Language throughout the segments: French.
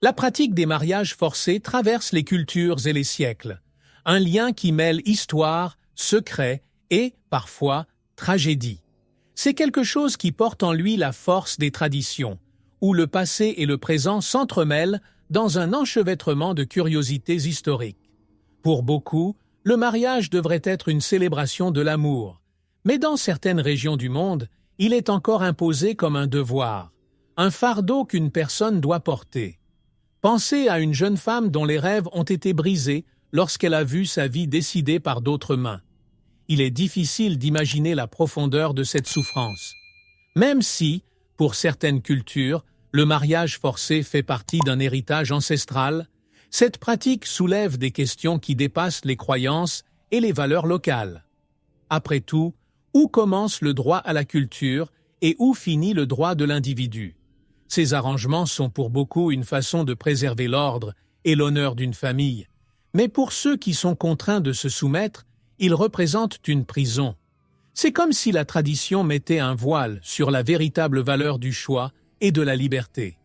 La pratique des mariages forcés traverse les cultures et les siècles. Un lien qui mêle histoire, secret et, parfois, tragédie. C'est quelque chose qui porte en lui la force des traditions, où le passé et le présent s'entremêlent dans un enchevêtrement de curiosités historiques. Pour beaucoup, le mariage devrait être une célébration de l'amour, mais dans certaines régions du monde, il est encore imposé comme un devoir, un fardeau qu'une personne doit porter. Pensez à une jeune femme dont les rêves ont été brisés lorsqu'elle a vu sa vie décidée par d'autres mains. Il est difficile d'imaginer la profondeur de cette souffrance. Même si, pour certaines cultures, le mariage forcé fait partie d'un héritage ancestral, cette pratique soulève des questions qui dépassent les croyances et les valeurs locales. Après tout, où commence le droit à la culture et où finit le droit de l'individu? Ces arrangements sont pour beaucoup une façon de préserver l'ordre et l'honneur d'une famille, mais pour ceux qui sont contraints de se soumettre, ils représentent une prison. C'est comme si la tradition mettait un voile sur la véritable valeur du choix et de la liberté.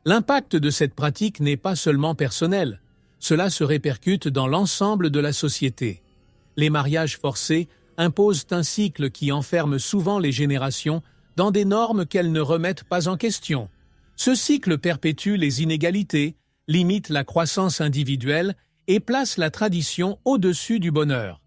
L'impact de cette pratique n'est pas seulement personnel, cela se répercute dans l'ensemble de la société. Les mariages forcés imposent un cycle qui enferme souvent les générations dans des normes qu'elles ne remettent pas en question. Ce cycle perpétue les inégalités, limite la croissance individuelle et place la tradition au-dessus du bonheur.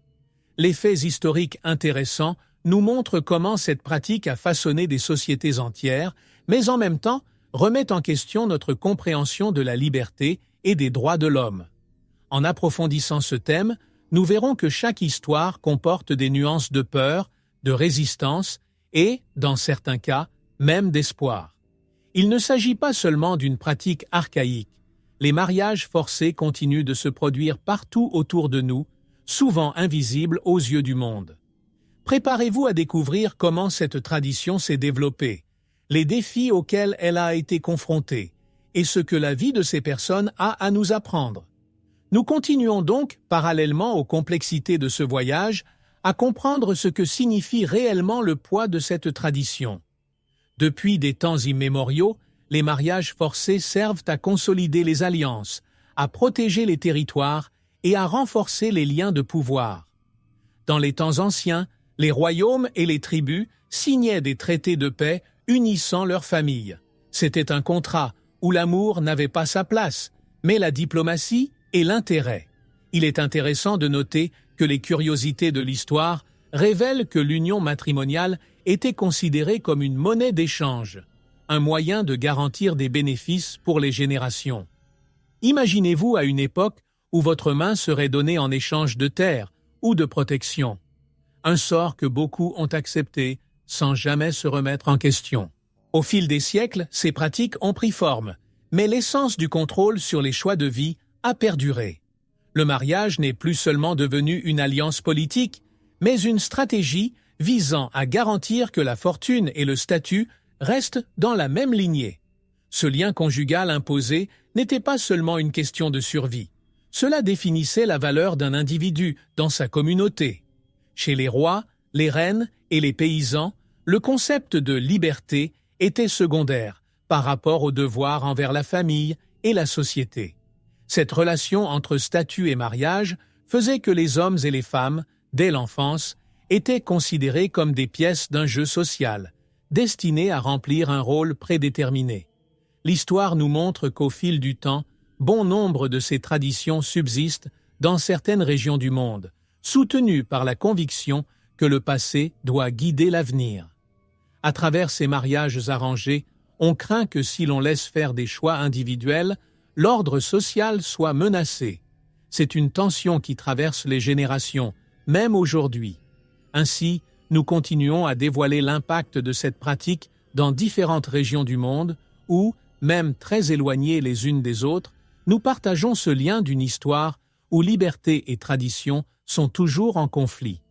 Les faits historiques intéressants nous montrent comment cette pratique a façonné des sociétés entières, mais en même temps remet en question notre compréhension de la liberté et des droits de l'homme. En approfondissant ce thème, nous verrons que chaque histoire comporte des nuances de peur, de résistance et, dans certains cas, même d'espoir. Il ne s'agit pas seulement d'une pratique archaïque. Les mariages forcés continuent de se produire partout autour de nous, souvent invisibles aux yeux du monde. Préparez-vous à découvrir comment cette tradition s'est développée, les défis auxquels elle a été confrontée, et ce que la vie de ces personnes a à nous apprendre. Nous continuons donc, parallèlement aux complexités de ce voyage, à comprendre ce que signifie réellement le poids de cette tradition. Depuis des temps immémoriaux, les mariages forcés servent à consolider les alliances, à protéger les territoires et à renforcer les liens de pouvoir. Dans les temps anciens, les royaumes et les tribus signaient des traités de paix unissant leurs familles. C'était un contrat où l'amour n'avait pas sa place, mais la diplomatie et l'intérêt. Il est intéressant de noter que les curiosités de l'histoire révèlent que l'union matrimoniale était considérée comme une monnaie d'échange, un moyen de garantir des bénéfices pour les générations. Imaginez-vous à une époque où votre main serait donnée en échange de terre ou de protection. Un sort que beaucoup ont accepté sans jamais se remettre en question. Au fil des siècles, ces pratiques ont pris forme, mais l'essence du contrôle sur les choix de vie a perduré. Le mariage n'est plus seulement devenu une alliance politique, mais une stratégie visant à garantir que la fortune et le statut restent dans la même lignée. Ce lien conjugal imposé n'était pas seulement une question de survie. Cela définissait la valeur d'un individu dans sa communauté. Chez les rois, les reines et les paysans, le concept de liberté était secondaire par rapport au devoir envers la famille et la société. Cette relation entre statut et mariage faisait que les hommes et les femmes, dès l'enfance, étaient considérés comme des pièces d'un jeu social, destinées à remplir un rôle prédéterminé. L'histoire nous montre qu'au fil du temps, bon nombre de ces traditions subsistent dans certaines régions du monde, soutenues par la conviction que le passé doit guider l'avenir. À travers ces mariages arrangés, on craint que si l'on laisse faire des choix individuels, l'ordre social soit menacé. C'est une tension qui traverse les générations, même aujourd'hui. Ainsi, nous continuons à dévoiler l'impact de cette pratique dans différentes régions du monde où, même très éloignées les unes des autres, nous partageons ce lien d'une histoire où liberté et tradition sont toujours en conflit.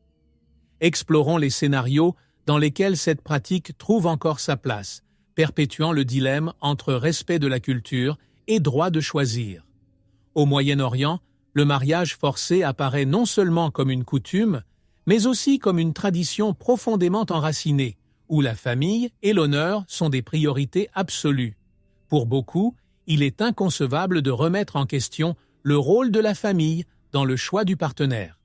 Explorons les scénarios dans lesquels cette pratique trouve encore sa place, perpétuant le dilemme entre respect de la culture et droit de choisir. Au Moyen-Orient, le mariage forcé apparaît non seulement comme une coutume, mais aussi comme une tradition profondément enracinée, où la famille et l'honneur sont des priorités absolues. Pour beaucoup, il est inconcevable de remettre en question le rôle de la famille dans le choix du partenaire.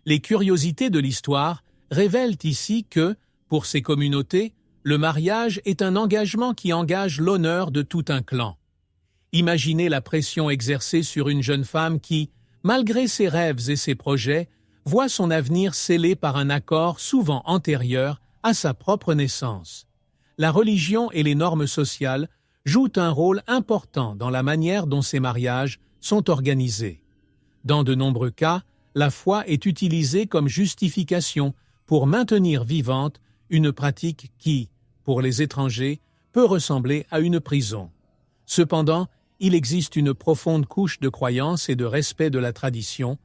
Les curiosités de l'histoire révèlent ici que, pour ces communautés, le mariage est un engagement qui engage l'honneur de tout un clan. Imaginez la pression exercée sur une jeune femme qui, malgré ses rêves et ses projets, voit son avenir scellé par un accord souvent antérieur à sa propre naissance. La religion et les normes sociales jouent un rôle important dans la manière dont ces mariages sont organisés. Dans de nombreux cas, la foi est utilisée comme justification pour maintenir vivante une pratique qui, pour les étrangers, peut ressembler à une prison. Cependant, il existe une profonde couche de croyance et de respect de la tradition,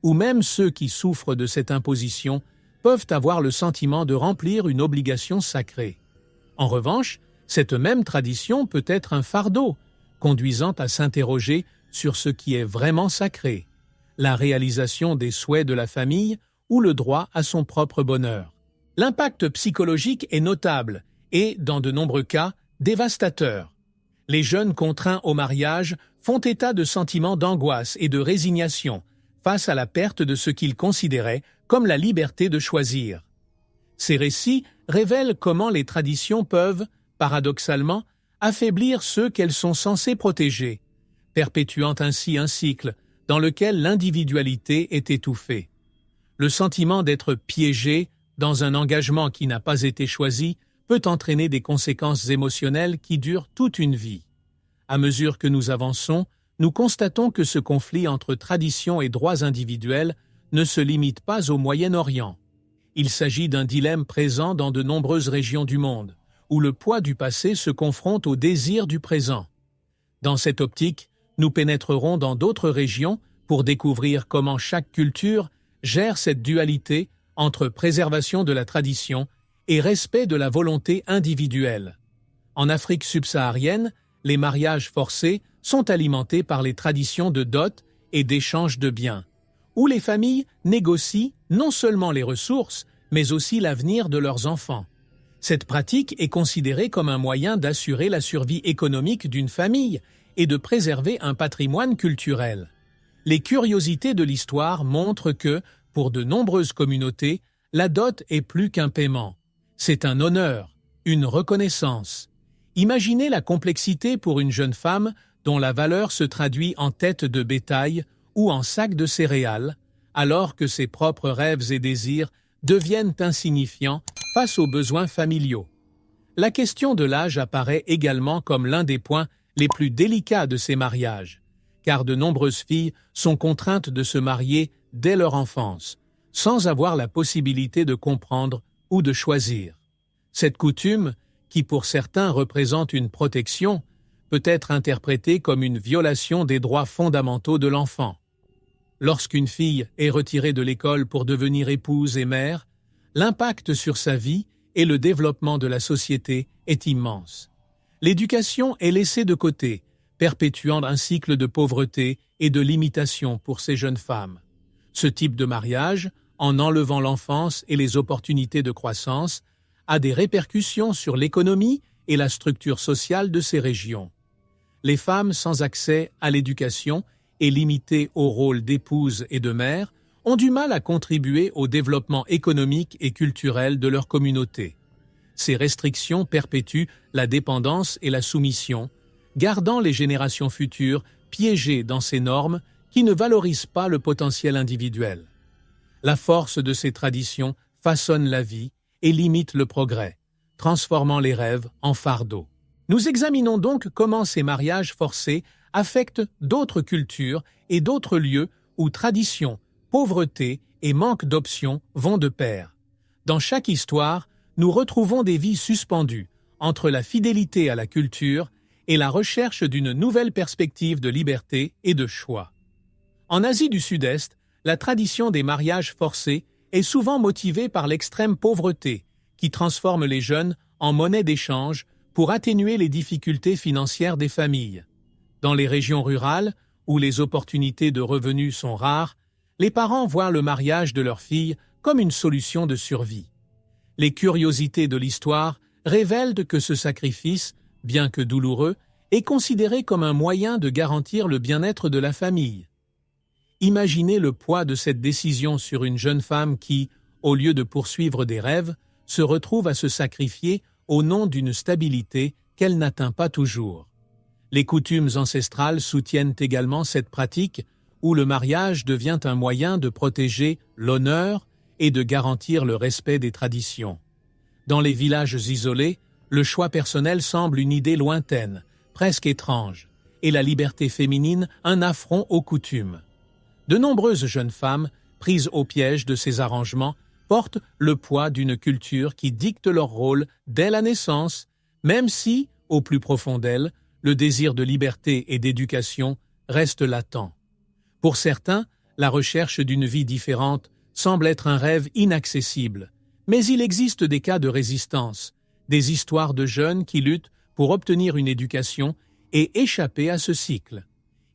où même ceux qui souffrent de cette imposition peuvent avoir le sentiment de remplir une obligation sacrée. En revanche, cette même tradition peut être un fardeau, conduisant à s'interroger sur ce qui est vraiment sacré, la réalisation des souhaits de la famille ou le droit à son propre bonheur. L'impact psychologique est notable et, dans de nombreux cas, dévastateur. Les jeunes contraints au mariage font état de sentiments d'angoisse et de résignation face à la perte de ce qu'ils considéraient comme la liberté de choisir. Ces récits révèlent comment les traditions peuvent, paradoxalement, affaiblir ceux qu'elles sont censées protéger, perpétuant ainsi un cycle dans lequel l'individualité est étouffée. Le sentiment d'être piégé dans un engagement qui n'a pas été choisi peut entraîner des conséquences émotionnelles qui durent toute une vie. À mesure que nous avançons, nous constatons que ce conflit entre tradition et droits individuels ne se limite pas au Moyen-Orient. Il s'agit d'un dilemme présent dans de nombreuses régions du monde, où le poids du passé se confronte au désir du présent. Dans cette optique, nous pénétrerons dans d'autres régions pour découvrir comment chaque culture gère cette dualité entre préservation de la tradition et respect de la volonté individuelle. En Afrique subsaharienne, les mariages forcés sont alimentés par les traditions de dot et d'échange de biens, où les familles négocient non seulement les ressources, mais aussi l'avenir de leurs enfants. Cette pratique est considérée comme un moyen d'assurer la survie économique d'une famille et de préserver un patrimoine culturel. Les curiosités de l'histoire montrent que, pour de nombreuses communautés, la dot est plus qu'un paiement. C'est un honneur, une reconnaissance. Imaginez la complexité pour une jeune femme dont la valeur se traduit en tête de bétail ou en sac de céréales, alors que ses propres rêves et désirs deviennent insignifiants face aux besoins familiaux. La question de l'âge apparaît également comme l'un des points les plus délicats de ces mariages, car de nombreuses filles sont contraintes de se marier dès leur enfance, sans avoir la possibilité de comprendre ou de choisir. Cette coutume, qui pour certains représente une protection, peut être interprétée comme une violation des droits fondamentaux de l'enfant. Lorsqu'une fille est retirée de l'école pour devenir épouse et mère, l'impact sur sa vie et le développement de la société est immense. L'éducation est laissée de côté, perpétuant un cycle de pauvreté et de limitation pour ces jeunes femmes. Ce type de mariage, en enlevant l'enfance et les opportunités de croissance, a des répercussions sur l'économie et la structure sociale de ces régions. Les femmes sans accès à l'éducation et limitées au rôle d'épouse et de mère ont du mal à contribuer au développement économique et culturel de leur communauté. Ces restrictions perpétuent la dépendance et la soumission, gardant les générations futures piégées dans ces normes qui ne valorisent pas le potentiel individuel. La force de ces traditions façonne la vie et limite le progrès, transformant les rêves en fardeaux. Nous examinons donc comment ces mariages forcés affectent d'autres cultures et d'autres lieux où tradition, pauvreté et manque d'options vont de pair. Dans chaque histoire, nous retrouvons des vies suspendues entre la fidélité à la culture et la recherche d'une nouvelle perspective de liberté et de choix. En Asie du Sud-Est, la tradition des mariages forcés est souvent motivée par l'extrême pauvreté qui transforme les jeunes en monnaie d'échange pour atténuer les difficultés financières des familles. Dans les régions rurales, où les opportunités de revenus sont rares, les parents voient le mariage de leur fille comme une solution de survie. Les curiosités de l'histoire révèlent que ce sacrifice, bien que douloureux, est considéré comme un moyen de garantir le bien-être de la famille. Imaginez le poids de cette décision sur une jeune femme qui, au lieu de poursuivre des rêves, se retrouve à se sacrifier au nom d'une stabilité qu'elle n'atteint pas toujours. Les coutumes ancestrales soutiennent également cette pratique où le mariage devient un moyen de protéger l'honneur et de garantir le respect des traditions. Dans les villages isolés, le choix personnel semble une idée lointaine, presque étrange, et la liberté féminine un affront aux coutumes. De nombreuses jeunes femmes, prises au piège de ces arrangements, portent le poids d'une culture qui dicte leur rôle dès la naissance, même si, au plus profond d'elles, le désir de liberté et d'éducation reste latent. Pour certains, la recherche d'une vie différente semble être un rêve inaccessible, mais il existe des cas de résistance, des histoires de jeunes qui luttent pour obtenir une éducation et échapper à ce cycle.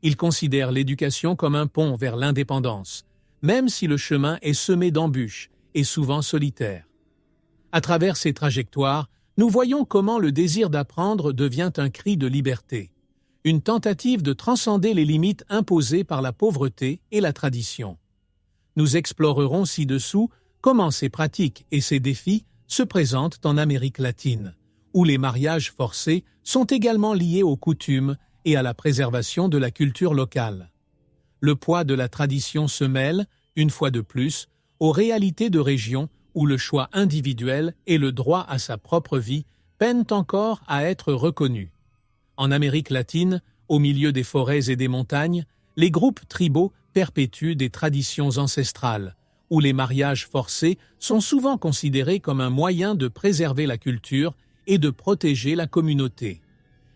Ils considèrent l'éducation comme un pont vers l'indépendance, même si le chemin est semé d'embûches et souvent solitaire. À travers ces trajectoires, nous voyons comment le désir d'apprendre devient un cri de liberté, une tentative de transcender les limites imposées par la pauvreté et la tradition. Nous explorerons ci-dessous comment ces pratiques et ces défis se présentent en Amérique latine, où les mariages forcés sont également liés aux coutumes et à la préservation de la culture locale. Le poids de la tradition se mêle, une fois de plus, aux réalités de régions où le choix individuel et le droit à sa propre vie peinent encore à être reconnus. En Amérique latine, au milieu des forêts et des montagnes, les groupes tribaux perpétuent des traditions ancestrales, où les mariages forcés sont souvent considérés comme un moyen de préserver la culture et de protéger la communauté.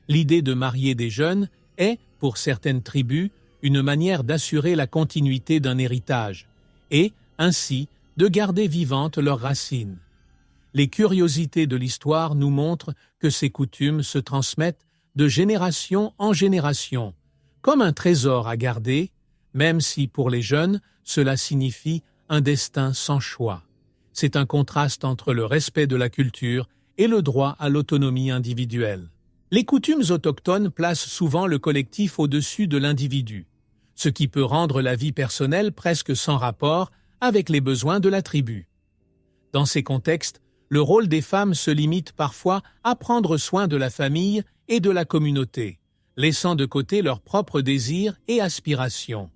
L'idée de marier des jeunes est, pour certaines tribus, une manière d'assurer la continuité d'un héritage et, ainsi, de garder vivantes leurs racines. Les curiosités de l'histoire nous montrent que ces coutumes se transmettent de génération en génération, comme un trésor à garder, même si pour les jeunes, cela signifie un destin sans choix. C'est un contraste entre le respect de la culture et le droit à l'autonomie individuelle. Les coutumes autochtones placent souvent le collectif au-dessus de l'individu, ce qui peut rendre la vie personnelle presque sans rapport avec les besoins de la tribu. Dans ces contextes, le rôle des femmes se limite parfois à prendre soin de la famille et de la communauté, laissant de côté leurs propres désirs et aspirations.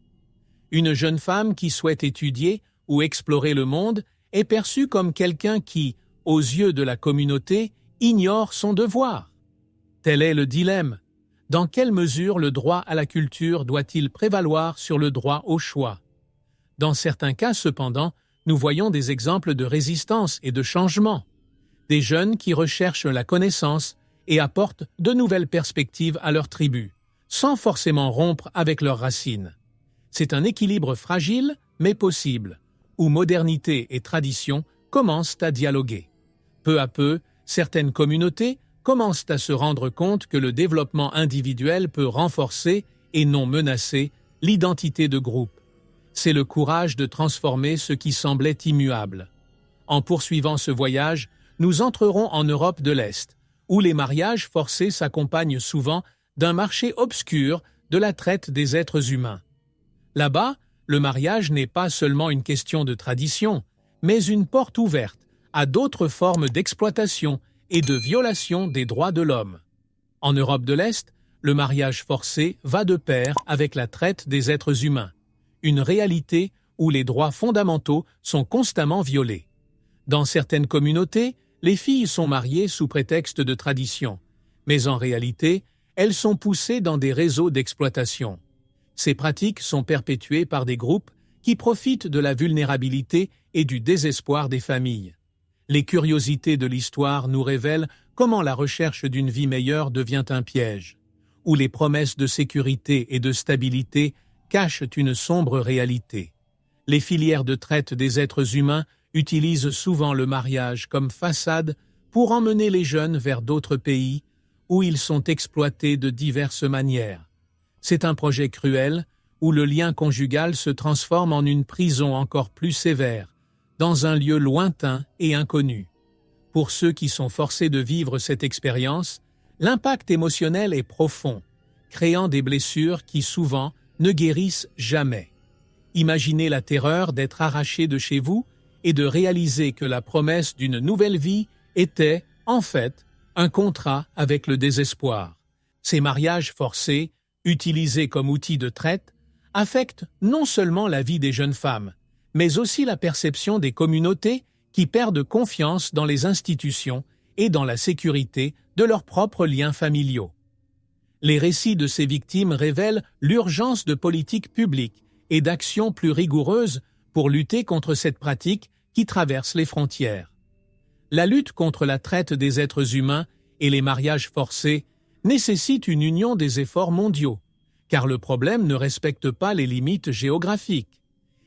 Une jeune femme qui souhaite étudier ou explorer le monde est perçue comme quelqu'un qui, aux yeux de la communauté, ignore son devoir. Tel est le dilemme. Dans quelle mesure le droit à la culture doit-il prévaloir sur le droit au choix? Dans certains cas, cependant, nous voyons des exemples de résistance et de changement. Des jeunes qui recherchent la connaissance et apportent de nouvelles perspectives à leur tribu, sans forcément rompre avec leurs racines. C'est un équilibre fragile, mais possible, où modernité et tradition commencent à dialoguer. Peu à peu, certaines communautés commencent à se rendre compte que le développement individuel peut renforcer, et non menacer, l'identité de groupe. C'est le courage de transformer ce qui semblait immuable. En poursuivant ce voyage, nous entrerons en Europe de l'Est, où les mariages forcés s'accompagnent souvent d'un marché obscur de la traite des êtres humains. Là-bas, le mariage n'est pas seulement une question de tradition, mais une porte ouverte à d'autres formes d'exploitation et de violation des droits de l'homme. En Europe de l'Est, le mariage forcé va de pair avec la traite des êtres humains, une réalité où les droits fondamentaux sont constamment violés. Dans certaines communautés, les filles sont mariées sous prétexte de tradition, mais en réalité, elles sont poussées dans des réseaux d'exploitation. Ces pratiques sont perpétuées par des groupes qui profitent de la vulnérabilité et du désespoir des familles. Les curiosités de l'histoire nous révèlent comment la recherche d'une vie meilleure devient un piège, où les promesses de sécurité et de stabilité cachent une sombre réalité. Les filières de traite des êtres humains utilisent souvent le mariage comme façade pour emmener les jeunes vers d'autres pays où ils sont exploités de diverses manières. C'est un projet cruel où le lien conjugal se transforme en une prison encore plus sévère, dans un lieu lointain et inconnu. Pour ceux qui sont forcés de vivre cette expérience, L'impact émotionnel est profond, créant des blessures qui souvent ne guérissent jamais. Imaginez la terreur d'être arraché de chez vous et de réaliser que la promesse d'une nouvelle vie était, en fait, un contrat avec le désespoir. Ces mariages forcés, utilisés comme outil de traite, affectent non seulement la vie des jeunes femmes, mais aussi la perception des communautés qui perdent confiance dans les institutions et dans la sécurité de leurs propres liens familiaux. Les récits de ces victimes révèlent l'urgence de politiques publiques et d'actions plus rigoureuses pour lutter contre cette pratique qui traverse les frontières. La lutte contre la traite des êtres humains et les mariages forcés nécessite une union des efforts mondiaux, car le problème ne respecte pas les limites géographiques.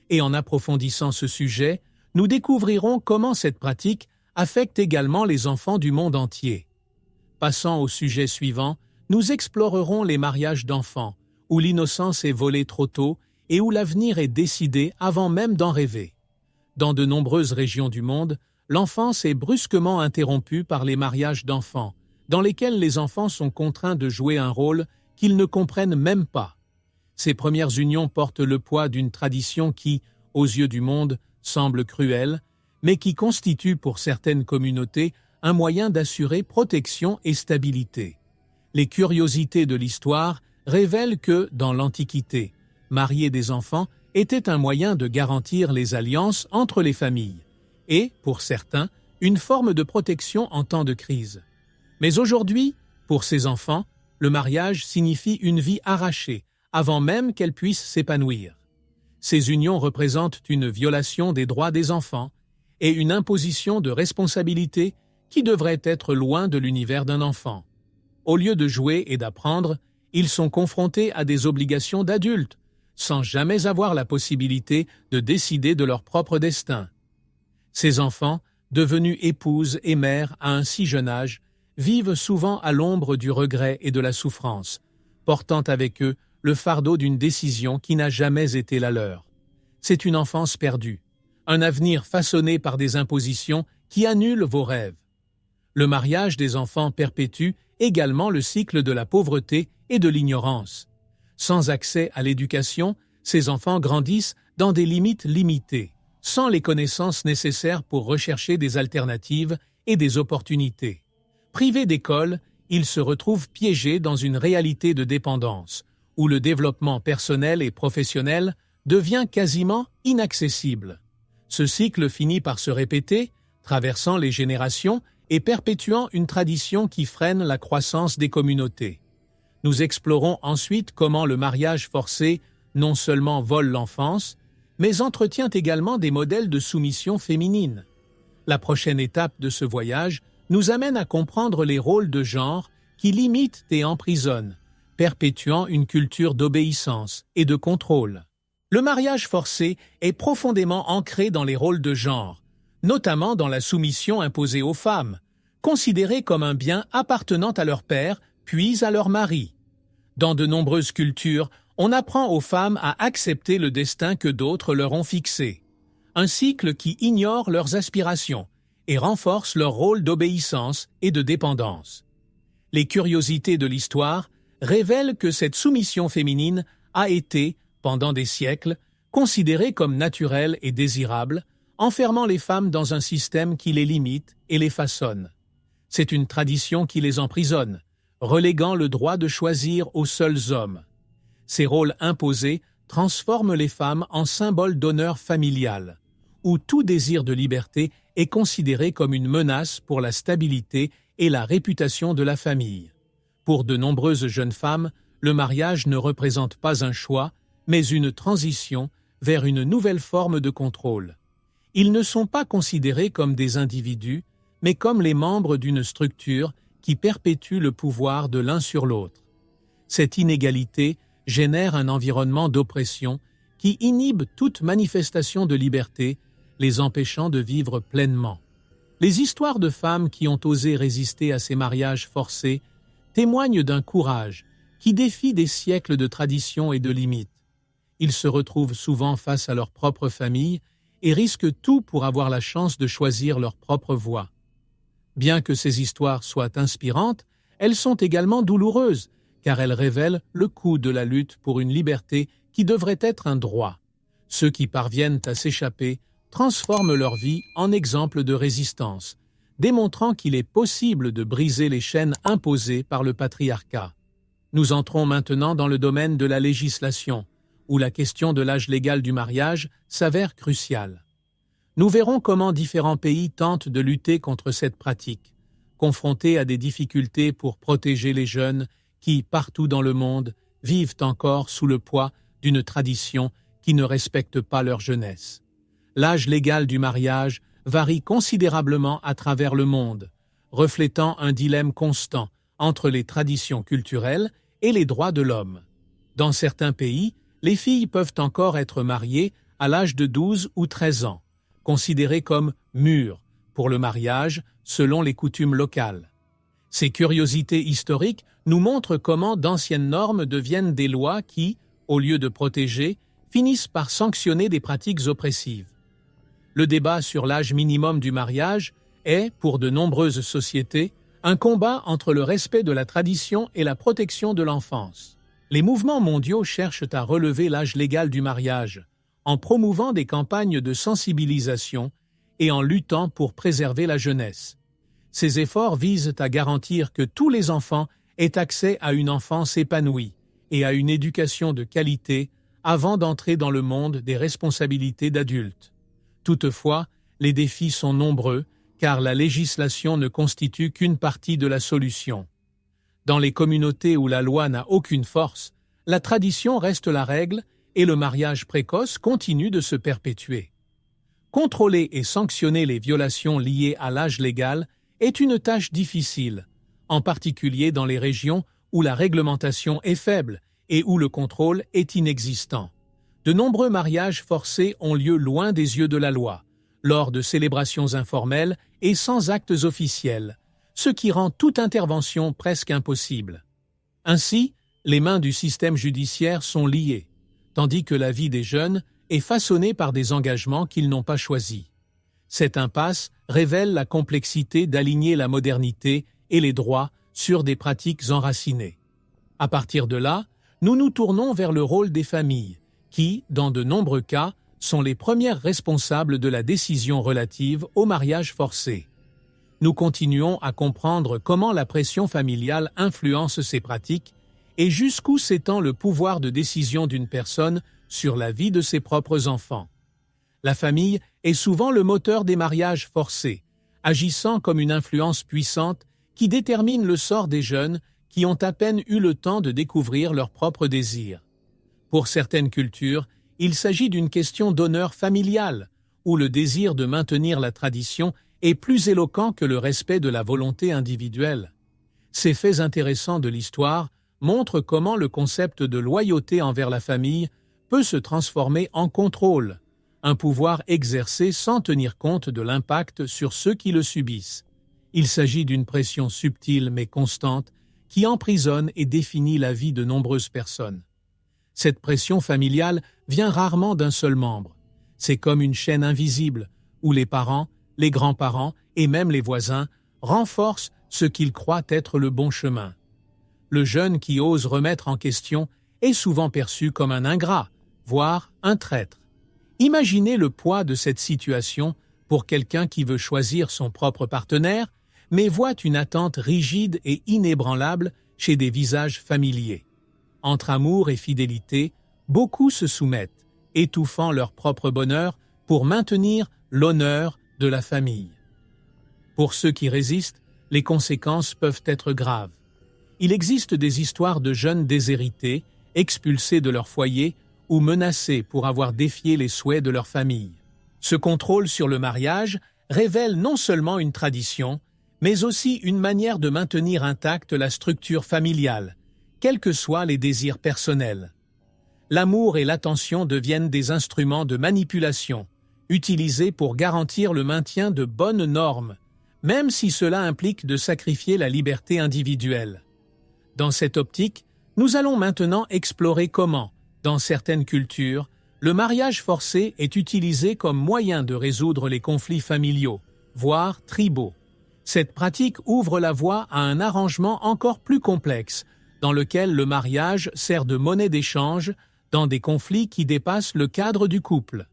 Et en approfondissant ce sujet, nous découvrirons comment cette pratique affecte également les enfants du monde entier. Passant au sujet suivant, nous explorerons les mariages d'enfants, où l'innocence est volée trop tôt et où l'avenir est décidé avant même d'en rêver. Dans de nombreuses régions du monde, l'enfance est brusquement interrompue par les mariages d'enfants, dans lesquels les enfants sont contraints de jouer un rôle qu'ils ne comprennent même pas. Ces premières unions portent le poids d'une tradition qui, aux yeux du monde, semble cruelle, mais qui constitue pour certaines communautés un moyen d'assurer protection et stabilité. Les curiosités de l'histoire révèlent que, dans l'Antiquité, marier des enfants était un moyen de garantir les alliances entre les familles et, pour certains, une forme de protection en temps de crise. Mais aujourd'hui, pour ces enfants, le mariage signifie une vie arrachée avant même qu'elle puisse s'épanouir. Ces unions représentent une violation des droits des enfants et une imposition de responsabilités qui devraient être loin de l'univers d'un enfant. Au lieu de jouer et d'apprendre, ils sont confrontés à des obligations d'adultes, sans jamais avoir la possibilité de décider de leur propre destin. Ces enfants, devenus épouses et mères à un si jeune âge, vivent souvent à l'ombre du regret et de la souffrance, portant avec eux le fardeau d'une décision qui n'a jamais été la leur. C'est une enfance perdue, un avenir façonné par des impositions qui annulent vos rêves. Le mariage des enfants perpétue également le cycle de la pauvreté et de l'ignorance. Sans accès à l'éducation, ces enfants grandissent dans des limites limitées, sans les connaissances nécessaires pour rechercher des alternatives et des opportunités. Privés d'école, ils se retrouvent piégés dans une réalité de dépendance, où le développement personnel et professionnel devient quasiment inaccessible. Ce cycle finit par se répéter, traversant les générations et perpétuant une tradition qui freine la croissance des communautés. Nous explorons ensuite comment le mariage forcé non seulement vole l'enfance, mais entretient également des modèles de soumission féminine. La prochaine étape de ce voyage nous amène à comprendre les rôles de genre qui limitent et emprisonnent, perpétuant une culture d'obéissance et de contrôle. Le mariage forcé est profondément ancré dans les rôles de genre, notamment dans la soumission imposée aux femmes, considérées comme un bien appartenant à leur père puis à leur mari. Dans de nombreuses cultures, on apprend aux femmes à accepter le destin que d'autres leur ont fixé, un cycle qui ignore leurs aspirations et renforce leur rôle d'obéissance et de dépendance. Les curiosités de l'histoire révèlent que cette soumission féminine a été, pendant des siècles, considérée comme naturelle et désirable, enfermant les femmes dans un système qui les limite et les façonne. C'est une tradition qui les emprisonne, reléguant le droit de choisir aux seuls hommes. Ces rôles imposés transforment les femmes en symboles d'honneur familial, où tout désir de liberté est considéré comme une menace pour la stabilité et la réputation de la famille. Pour de nombreuses jeunes femmes, le mariage ne représente pas un choix, mais une transition vers une nouvelle forme de contrôle. Ils ne sont pas considérés comme des individus, mais comme les membres d'une structure qui perpétue le pouvoir de l'un sur l'autre. Cette inégalité génère un environnement d'oppression qui inhibe toute manifestation de liberté, les empêchant de vivre pleinement. Les histoires de femmes qui ont osé résister à ces mariages forcés témoignent d'un courage qui défie des siècles de traditions et de limites. Ils se retrouvent souvent face à leur propre famille et risquent tout pour avoir la chance de choisir leur propre voie. Bien que ces histoires soient inspirantes, elles sont également douloureuses, car elles révèlent le coût de la lutte pour une liberté qui devrait être un droit. Ceux qui parviennent à s'échapper transforment leur vie en exemple de résistance, démontrant qu'il est possible de briser les chaînes imposées par le patriarcat. Nous entrons maintenant dans le domaine de la législation, où la question de l'âge légal du mariage s'avère cruciale. Nous verrons comment différents pays tentent de lutter contre cette pratique, confrontés à des difficultés pour protéger les jeunes qui, partout dans le monde, vivent encore sous le poids d'une tradition qui ne respecte pas leur jeunesse. L'âge légal du mariage varie considérablement à travers le monde, reflétant un dilemme constant entre les traditions culturelles et les droits de l'homme. Dans certains pays, les filles peuvent encore être mariées à l'âge de 12 ou 13 ans, considérées comme mûres pour le mariage selon les coutumes locales. Ces curiosités historiques nous montrent comment d'anciennes normes deviennent des lois qui, au lieu de protéger, finissent par sanctionner des pratiques oppressives. Le débat sur l'âge minimum du mariage est, pour de nombreuses sociétés, un combat entre le respect de la tradition et la protection de l'enfance. Les mouvements mondiaux cherchent à relever l'âge légal du mariage, en promouvant des campagnes de sensibilisation et en luttant pour préserver la jeunesse. Ces efforts visent à garantir que tous les enfants aient accès à une enfance épanouie et à une éducation de qualité avant d'entrer dans le monde des responsabilités d'adultes. Toutefois, les défis sont nombreux, car la législation ne constitue qu'une partie de la solution. Dans les communautés où la loi n'a aucune force, la tradition reste la règle et le mariage précoce continue de se perpétuer. Contrôler et sanctionner les violations liées à l'âge légal est une tâche difficile, en particulier dans les régions où la réglementation est faible et où le contrôle est inexistant. De nombreux mariages forcés ont lieu loin des yeux de la loi, lors de célébrations informelles et sans actes officiels, ce qui rend toute intervention presque impossible. Ainsi, les mains du système judiciaire sont liées, tandis que la vie des jeunes est façonnée par des engagements qu'ils n'ont pas choisis. Cette impasse révèle la complexité d'aligner la modernité et les droits sur des pratiques enracinées. À partir de là, nous nous tournons vers le rôle des familles, qui, dans de nombreux cas, sont les premières responsables de la décision relative au mariage forcé. Nous continuons à comprendre comment la pression familiale influence ces pratiques et jusqu'où s'étend le pouvoir de décision d'une personne sur la vie de ses propres enfants. La famille est souvent le moteur des mariages forcés, agissant comme une influence puissante qui détermine le sort des jeunes qui ont à peine eu le temps de découvrir leurs propres désirs. Pour certaines cultures, il s'agit d'une question d'honneur familial, où le désir de maintenir la tradition est plus éloquent que le respect de la volonté individuelle. Ces faits intéressants de l'histoire montrent comment le concept de loyauté envers la famille peut se transformer en contrôle, un pouvoir exercé sans tenir compte de l'impact sur ceux qui le subissent. Il s'agit d'une pression subtile mais constante qui emprisonne et définit la vie de nombreuses personnes. Cette pression familiale vient rarement d'un seul membre. C'est comme une chaîne invisible où les parents, les grands-parents et même les voisins renforcent ce qu'ils croient être le bon chemin. Le jeune qui ose remettre en question est souvent perçu comme un ingrat, voire un traître. Imaginez le poids de cette situation pour quelqu'un qui veut choisir son propre partenaire, mais voit une attente rigide et inébranlable chez des visages familiers. Entre amour et fidélité, beaucoup se soumettent, étouffant leur propre bonheur pour maintenir l'honneur de la famille. Pour ceux qui résistent, les conséquences peuvent être graves. Il existe des histoires de jeunes déshérités, expulsés de leur foyer ou menacés pour avoir défié les souhaits de leur famille. Ce contrôle sur le mariage révèle non seulement une tradition, mais aussi une manière de maintenir intacte la structure familiale, quels que soient les désirs personnels. L'amour et l'attention deviennent des instruments de manipulation, utilisés pour garantir le maintien de bonnes normes, même si cela implique de sacrifier la liberté individuelle. Dans cette optique, nous allons maintenant explorer comment, dans certaines cultures, le mariage forcé est utilisé comme moyen de résoudre les conflits familiaux, voire tribaux. Cette pratique ouvre la voie à un arrangement encore plus complexe, dans lequel le mariage sert de monnaie d'échange dans des conflits qui dépassent le cadre du couple.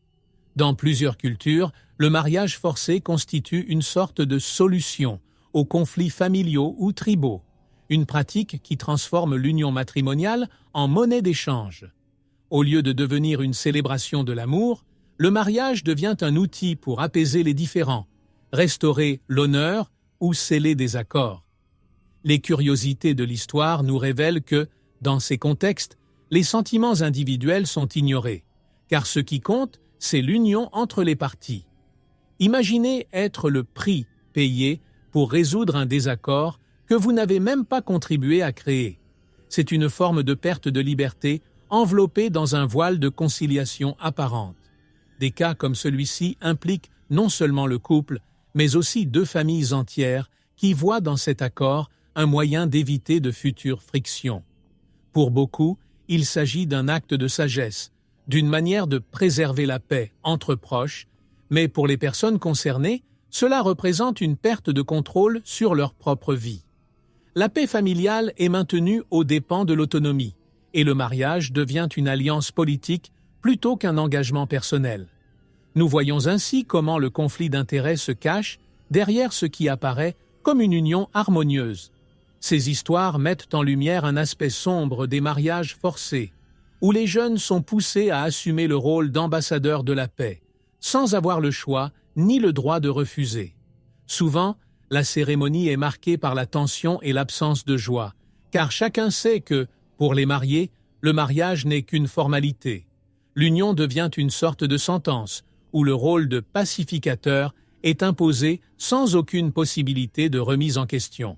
Dans plusieurs cultures, le mariage forcé constitue une sorte de solution aux conflits familiaux ou tribaux, une pratique qui transforme l'union matrimoniale en monnaie d'échange. Au lieu de devenir une célébration de l'amour, le mariage devient un outil pour apaiser les différends, restaurer l'honneur ou sceller des accords. Les curiosités de l'histoire nous révèlent que, dans ces contextes, les sentiments individuels sont ignorés, car ce qui compte, c'est l'union entre les parties. Imaginez être le prix payé pour résoudre un désaccord que vous n'avez même pas contribué à créer. C'est une forme de perte de liberté enveloppée dans un voile de conciliation apparente. Des cas comme celui-ci impliquent non seulement le couple, mais aussi deux familles entières qui voient dans cet accord un moyen d'éviter de futures frictions. Pour beaucoup, il s'agit d'un acte de sagesse, d'une manière de préserver la paix entre proches, mais pour les personnes concernées, cela représente une perte de contrôle sur leur propre vie. La paix familiale est maintenue aux dépens de l'autonomie, et le mariage devient une alliance politique plutôt qu'un engagement personnel. Nous voyons ainsi comment le conflit d'intérêts se cache derrière ce qui apparaît comme une union harmonieuse. Ces histoires mettent en lumière un aspect sombre des mariages forcés, où les jeunes sont poussés à assumer le rôle d'ambassadeurs de la paix, sans avoir le choix ni le droit de refuser. Souvent, la cérémonie est marquée par la tension et l'absence de joie, car chacun sait que, pour les mariés, le mariage n'est qu'une formalité. L'union devient une sorte de sentence, où le rôle de pacificateur est imposé sans aucune possibilité de remise en question.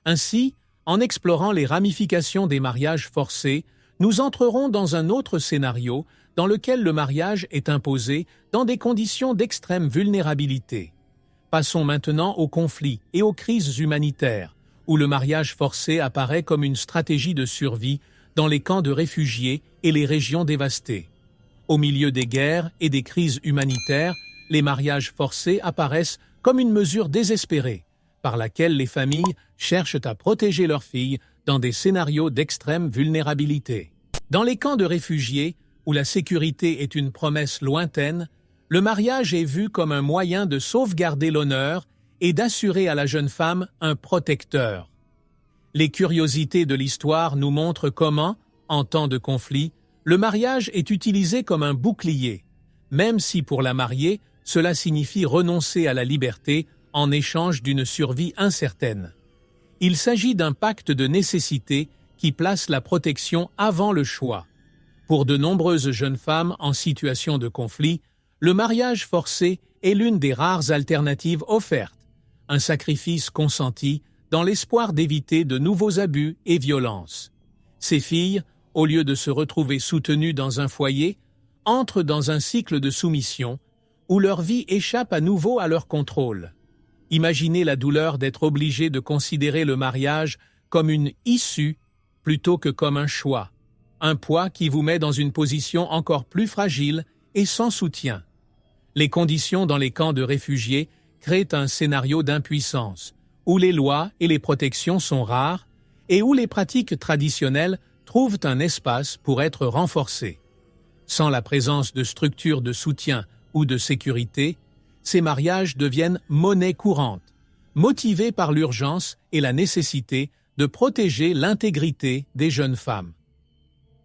Ainsi, en explorant les ramifications des mariages forcés, nous entrerons dans un autre scénario dans lequel le mariage est imposé dans des conditions d'extrême vulnérabilité. Passons maintenant aux conflits et aux crises humanitaires, où le mariage forcé apparaît comme une stratégie de survie dans les camps de réfugiés et les régions dévastées. Au milieu des guerres et des crises humanitaires, les mariages forcés apparaissent comme une mesure désespérée, par laquelle les familles cherchent à protéger leurs filles dans des scénarios d'extrême vulnérabilité. Dans les camps de réfugiés, où la sécurité est une promesse lointaine, le mariage est vu comme un moyen de sauvegarder l'honneur et d'assurer à la jeune femme un protecteur. Les curiosités de l'histoire nous montrent comment, en temps de conflit, le mariage est utilisé comme un bouclier, même si pour la mariée, cela signifie renoncer à la liberté en échange d'une survie incertaine. Il s'agit d'un pacte de nécessité qui place la protection avant le choix. Pour de nombreuses jeunes femmes en situation de conflit, le mariage forcé est l'une des rares alternatives offertes, un sacrifice consenti dans l'espoir d'éviter de nouveaux abus et violences. Ces filles, au lieu de se retrouver soutenues dans un foyer, entrent dans un cycle de soumission où leur vie échappe à nouveau à leur contrôle. Imaginez la douleur d'être obligé de considérer le mariage comme une issue plutôt que comme un choix, un poids qui vous met dans une position encore plus fragile et sans soutien. Les conditions dans les camps de réfugiés créent un scénario d'impuissance, où les lois et les protections sont rares et où les pratiques traditionnelles trouvent un espace pour être renforcées. Sans la présence de structures de soutien ou de sécurité, ces mariages deviennent monnaie courante, motivés par l'urgence et la nécessité de protéger l'intégrité des jeunes femmes.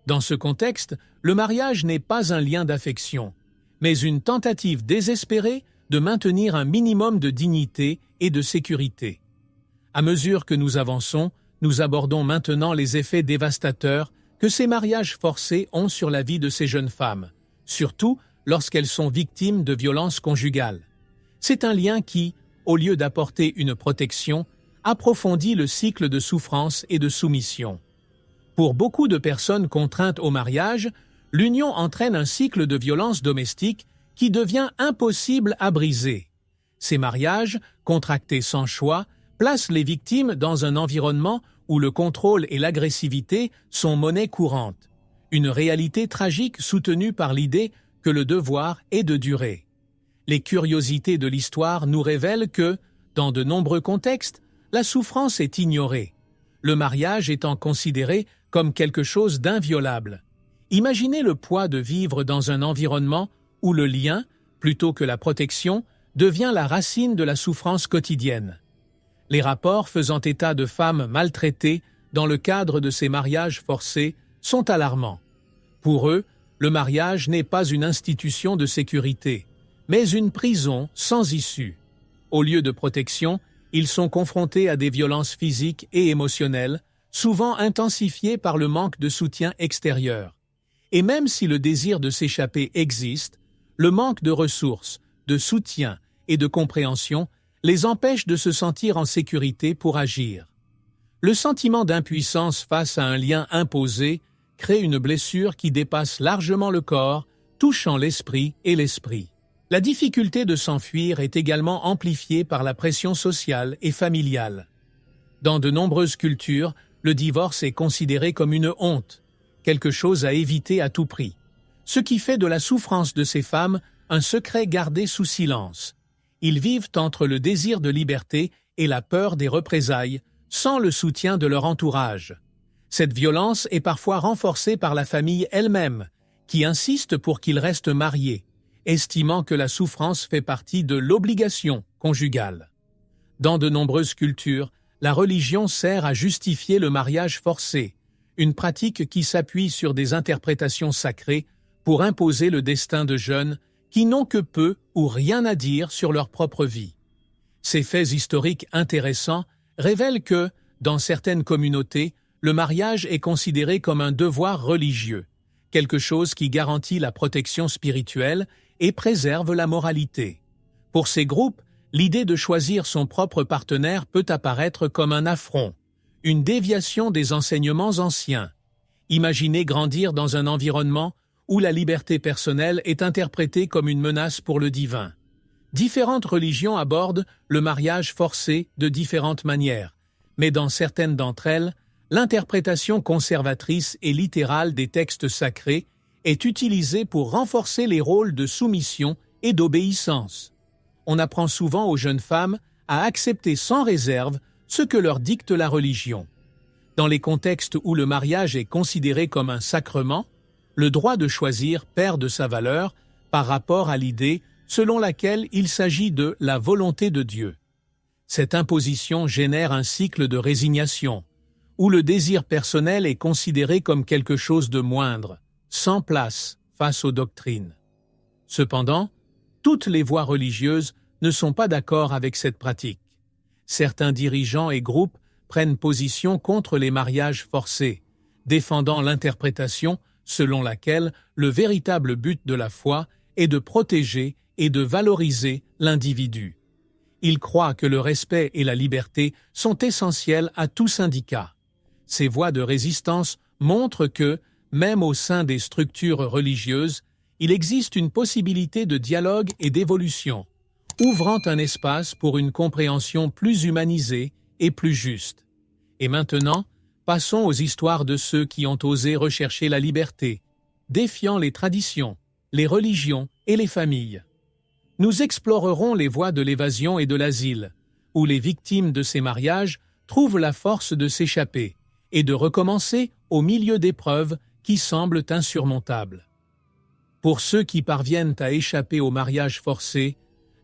Dans ce contexte, le mariage n'est pas un lien d'affection, mais une tentative désespérée de maintenir un minimum de dignité et de sécurité. À mesure que nous avançons, nous abordons maintenant les effets dévastateurs que ces mariages forcés ont sur la vie de ces jeunes femmes, surtout lorsqu'elles sont victimes de violences conjugales. C'est un lien qui, au lieu d'apporter une protection, approfondit le cycle de souffrance et de soumission. Pour beaucoup de personnes contraintes au mariage, l'union entraîne un cycle de violence domestique qui devient impossible à briser. Ces mariages, contractés sans choix, placent les victimes dans un environnement où le contrôle et l'agressivité sont monnaie courante, une réalité tragique soutenue par l'idée que le devoir est de durer. Les curiosités de l'histoire nous révèlent que, Dans de nombreux contextes, la souffrance est ignorée, le mariage étant considéré comme quelque chose d'inviolable. Imaginez le poids de vivre dans un environnement où le lien, plutôt que la protection, devient la racine de la souffrance quotidienne. Les rapports faisant état de femmes maltraitées dans le cadre de ces mariages forcés sont alarmants. Pour eux, le mariage n'est pas une institution de sécurité, mais une prison sans issue. Au lieu de protection, ils sont confrontés à des violences physiques et émotionnelles, souvent intensifiées par le manque de soutien extérieur. Et même si le désir de s'échapper existe, le manque de ressources, de soutien et de compréhension les empêche de se sentir en sécurité pour agir. Le sentiment d'impuissance face à un lien imposé crée une blessure qui dépasse largement le corps, touchant l'esprit et l'esprit. La difficulté de s'enfuir est également amplifiée par la pression sociale et familiale. Dans de nombreuses cultures, le divorce est considéré comme une honte, quelque chose à éviter à tout prix, ce qui fait de la souffrance de ces femmes un secret gardé sous silence. Ils vivent entre le désir de liberté et la peur des représailles, sans le soutien de leur entourage. Cette violence est parfois renforcée par la famille elle-même, qui insiste pour qu'ils restent mariés, estimant que la souffrance fait partie de l'obligation conjugale. Dans de nombreuses cultures, la religion sert à justifier le mariage forcé, une pratique qui s'appuie sur des interprétations sacrées pour imposer le destin de jeunes qui n'ont que peu ou rien à dire sur leur propre vie. Ces faits historiques intéressants révèlent que, dans certaines communautés, le mariage est considéré comme un devoir religieux, quelque chose qui garantit la protection spirituelle et préserve la moralité. Pour ces groupes, l'idée de choisir son propre partenaire peut apparaître comme un affront, une déviation des enseignements anciens. Imaginez grandir dans un environnement où la liberté personnelle est interprétée comme une menace pour le divin. Différentes religions abordent le mariage forcé de différentes manières, mais dans certaines d'entre elles, l'interprétation conservatrice et littérale des textes sacrés est utilisée pour renforcer les rôles de soumission et d'obéissance. On apprend souvent aux jeunes femmes à accepter sans réserve ce que leur dicte la religion. Dans les contextes où le mariage est considéré comme un sacrement, le droit de choisir perd de sa valeur par rapport à l'idée selon laquelle il s'agit de la volonté de Dieu. Cette imposition génère un cycle de résignation, où le désir personnel est considéré comme quelque chose de moindre, sans place face aux doctrines. Cependant, toutes les voix religieuses ne sont pas d'accord avec cette pratique. Certains dirigeants et groupes prennent position contre les mariages forcés, défendant l'interprétation selon laquelle le véritable but de la foi est de protéger et de valoriser l'individu. Ils croient que le respect et la liberté sont essentiels à tout syndicat. Ces voies de résistance montrent que, même au sein des structures religieuses, il existe une possibilité de dialogue et d'évolution, ouvrant un espace pour une compréhension plus humanisée et plus juste. Et maintenant, passons aux histoires de ceux qui ont osé rechercher la liberté, défiant les traditions, les religions et les familles. Nous explorerons les voies de l'évasion et de l'asile, où les victimes de ces mariages trouvent la force de s'échapper et de recommencer au milieu d'épreuves qui semblent insurmontables. Pour ceux qui parviennent à échapper au mariage forcé,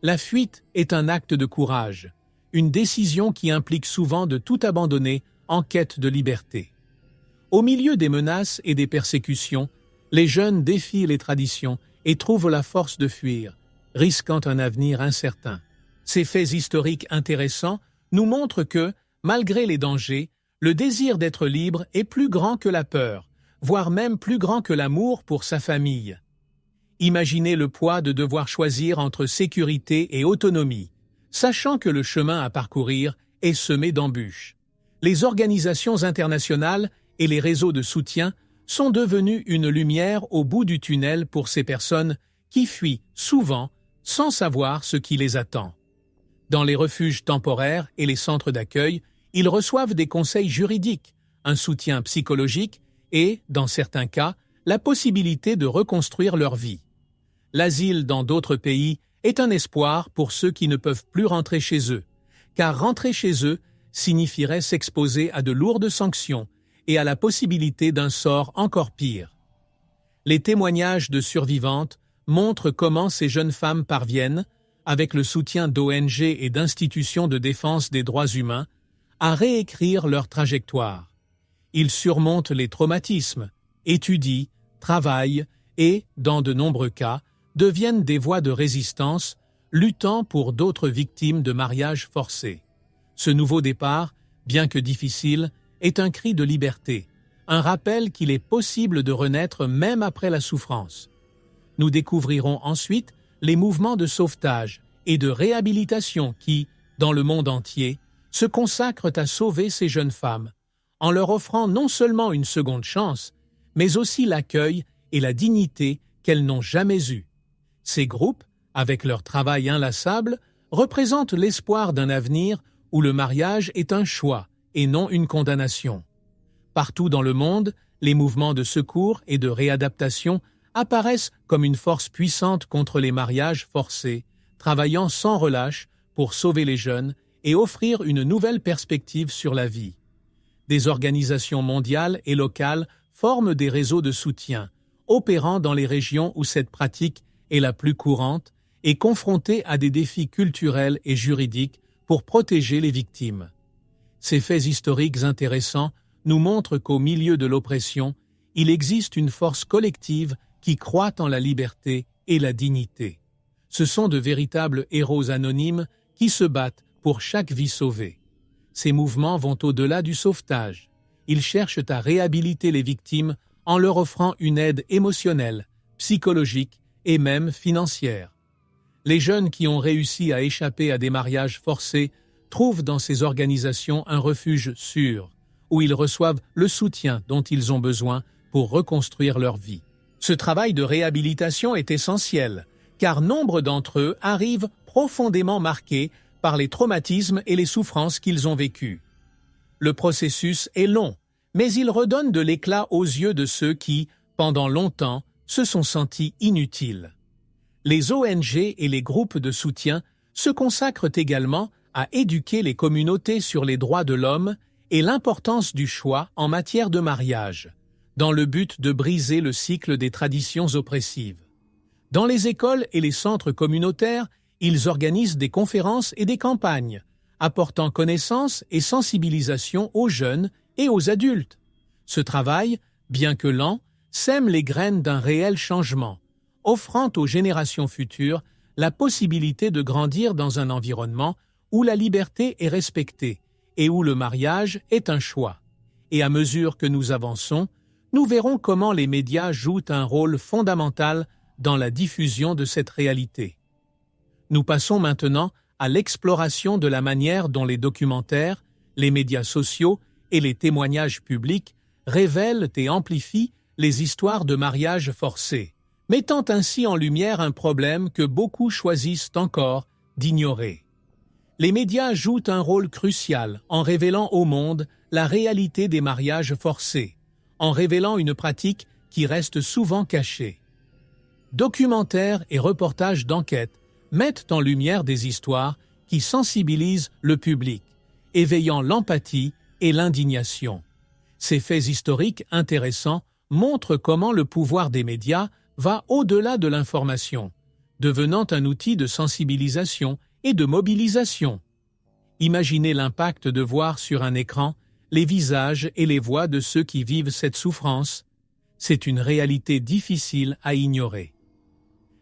la fuite est un acte de courage, une décision qui implique souvent de tout abandonner en quête de liberté. Au milieu des menaces et des persécutions, les jeunes défient les traditions et trouvent la force de fuir, risquant un avenir incertain. Ces faits historiques intéressants nous montrent que, malgré les dangers, le désir d'être libre est plus grand que la peur, voire même plus grand que l'amour pour sa famille. Imaginez le poids de devoir choisir entre sécurité et autonomie, sachant que le chemin à parcourir est semé d'embûches. Les organisations internationales et les réseaux de soutien sont devenus une lumière au bout du tunnel pour ces personnes qui fuient souvent sans savoir ce qui les attend. Dans les refuges temporaires et les centres d'accueil, ils reçoivent des conseils juridiques, un soutien psychologique et, dans certains cas, la possibilité de reconstruire leur vie. L'asile dans d'autres pays est un espoir pour ceux qui ne peuvent plus rentrer chez eux, car rentrer chez eux signifierait s'exposer à de lourdes sanctions et à la possibilité d'un sort encore pire. Les témoignages de survivantes montrent comment ces jeunes femmes parviennent, avec le soutien d'ONG et d'institutions de défense des droits humains, à réécrire leur trajectoire. Ils surmontent les traumatismes, étudient, travaillent et, dans de nombreux cas, deviennent des voix de résistance, luttant pour d'autres victimes de mariages forcés. Ce nouveau départ, bien que difficile, est un cri de liberté, un rappel qu'il est possible de renaître même après la souffrance. Nous découvrirons ensuite les mouvements de sauvetage et de réhabilitation qui, dans le monde entier, se consacrent à sauver ces jeunes femmes, en leur offrant non seulement une seconde chance, mais aussi l'accueil et la dignité qu'elles n'ont jamais eue. Ces groupes, avec leur travail inlassable, représentent l'espoir d'un avenir où le mariage est un choix et non une condamnation. Partout dans le monde, les mouvements de secours et de réadaptation apparaissent comme une force puissante contre les mariages forcés, travaillant sans relâche pour sauver les jeunes et offrir une nouvelle perspective sur la vie. Des organisations mondiales et locales forment des réseaux de soutien, opérant dans les régions où cette pratique est la plus courante et confrontée à des défis culturels et juridiques pour protéger les victimes. Ces faits historiques intéressants nous montrent qu'au milieu de l'oppression, il existe une force collective qui croit en la liberté et la dignité. Ce sont de véritables héros anonymes qui se battent pour chaque vie sauvée. Ces mouvements vont au-delà du sauvetage. Ils cherchent à réhabiliter les victimes en leur offrant une aide émotionnelle, psychologique et même financière. Les jeunes qui ont réussi à échapper à des mariages forcés trouvent dans ces organisations un refuge sûr, où ils reçoivent le soutien dont ils ont besoin pour reconstruire leur vie. Ce travail de réhabilitation est essentiel, car nombre d'entre eux arrivent profondément marqués par les traumatismes et les souffrances qu'ils ont vécues. Le processus est long, mais il redonne de l'éclat aux yeux de ceux qui, pendant longtemps, se sont sentis inutiles. Les ONG et les groupes de soutien se consacrent également à éduquer les communautés sur les droits de l'homme et l'importance du choix en matière de mariage, dans le but de briser le cycle des traditions oppressives. Dans les écoles et les centres communautaires, ils organisent des conférences et des campagnes, apportant connaissance et sensibilisation aux jeunes et aux adultes. Ce travail, bien que lent, sème les graines d'un réel changement, offrant aux générations futures la possibilité de grandir dans un environnement où la liberté est respectée et où le mariage est un choix. Et à mesure que nous avançons, nous verrons comment les médias jouent un rôle fondamental dans la diffusion de cette réalité. Nous passons maintenant à l'exploration de la manière dont les documentaires, les médias sociaux et les témoignages publics révèlent et amplifient les histoires de mariages forcés, mettant ainsi en lumière un problème que beaucoup choisissent encore d'ignorer. Les médias jouent un rôle crucial en révélant au monde la réalité des mariages forcés, en révélant une pratique qui reste souvent cachée. Documentaires et reportages d'enquête mettent en lumière des histoires qui sensibilisent le public, éveillant l'empathie et l'indignation. Ces faits historiques intéressants montrent comment le pouvoir des médias va au-delà de l'information, devenant un outil de sensibilisation et de mobilisation. Imaginez l'impact de voir sur un écran les visages et les voix de ceux qui vivent cette souffrance. C'est une réalité difficile à ignorer.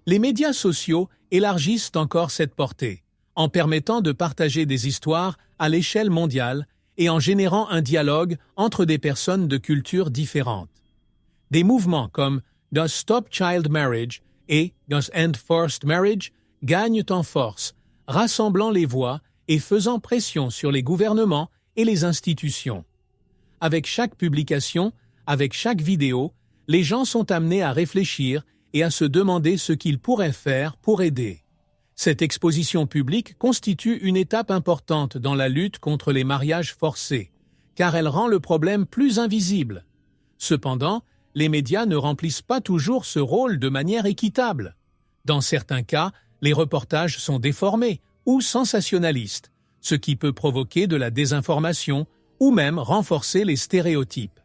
Les médias sociaux élargissent encore cette portée, en permettant de partager des histoires à l'échelle mondiale et en générant un dialogue entre des personnes de cultures différentes. Des mouvements comme Does Stop Child Marriage et Does End Forced Marriage gagnent en force, rassemblant les voix et faisant pression sur les gouvernements et les institutions. Avec chaque publication, avec chaque vidéo, les gens sont amenés à réfléchir et à se demander ce qu'ils pourraient faire pour aider. Cette exposition publique constitue une étape importante dans la lutte contre les mariages forcés, car elle rend le problème plus invisible. Cependant, les médias ne remplissent pas toujours ce rôle de manière équitable. Dans certains cas, les reportages sont déformés ou sensationnalistes, ce qui peut provoquer de la désinformation ou même renforcer les stéréotypes.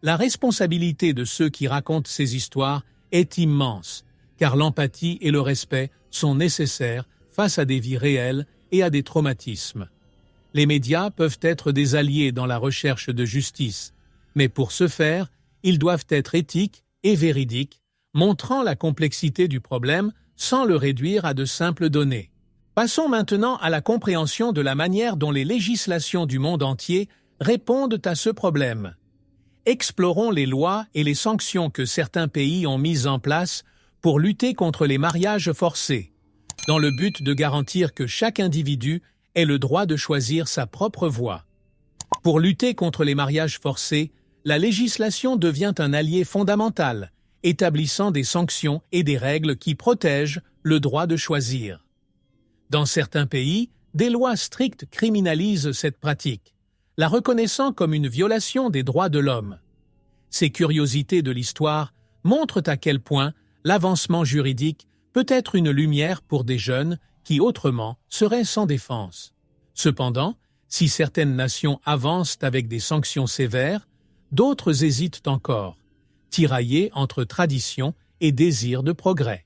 La responsabilité de ceux qui racontent ces histoires est immense, car l'empathie et le respect sont nécessaires face à des vies réelles et à des traumatismes. Les médias peuvent être des alliés dans la recherche de justice, mais pour ce faire, ils doivent être éthiques et véridiques, montrant la complexité du problème sans le réduire à de simples données. Passons maintenant à la compréhension de la manière dont les législations du monde entier répondent à ce problème. Explorons les lois et les sanctions que certains pays ont mises en place pour lutter contre les mariages forcés, dans le but de garantir que chaque individu ait le droit de choisir sa propre voie. Pour lutter contre les mariages forcés, la législation devient un allié fondamental, établissant des sanctions et des règles qui protègent le droit de choisir. Dans certains pays, des lois strictes criminalisent cette pratique, la reconnaissant comme une violation des droits de l'homme. Ces curiosités de l'histoire montrent à quel point l'avancement juridique peut être une lumière pour des jeunes qui autrement seraient sans défense. Cependant, si certaines nations avancent avec des sanctions sévères, d'autres hésitent encore, tiraillés entre tradition et désir de progrès.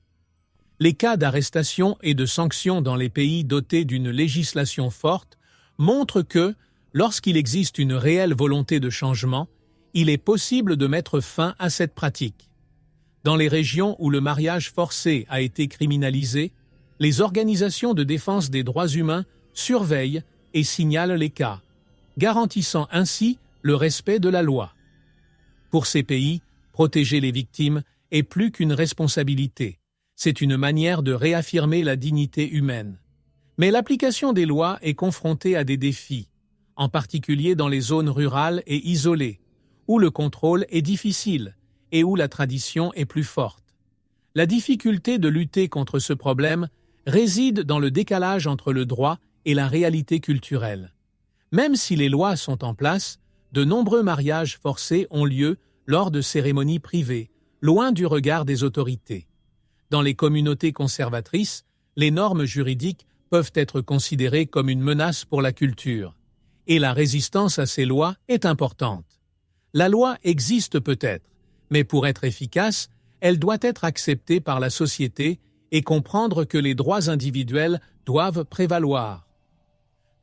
Les cas d'arrestation et de sanctions dans les pays dotés d'une législation forte montrent que, lorsqu'il existe une réelle volonté de changement, il est possible de mettre fin à cette pratique. Dans les régions où le mariage forcé a été criminalisé, les organisations de défense des droits humains surveillent et signalent les cas, garantissant ainsi le respect de la loi. Pour ces pays, protéger les victimes est plus qu'une responsabilité. C'est une manière de réaffirmer la dignité humaine. Mais l'application des lois est confrontée à des défis, en particulier dans les zones rurales et isolées, où le contrôle est difficile et où la tradition est plus forte. La difficulté de lutter contre ce problème réside dans le décalage entre le droit et la réalité culturelle. Même si les lois sont en place, de nombreux mariages forcés ont lieu lors de cérémonies privées, loin du regard des autorités. Dans les communautés conservatrices, les normes juridiques peuvent être considérées comme une menace pour la culture, et la résistance à ces lois est importante. La loi existe peut-être, mais pour être efficace, elle doit être acceptée par la société et comprendre que les droits individuels doivent prévaloir.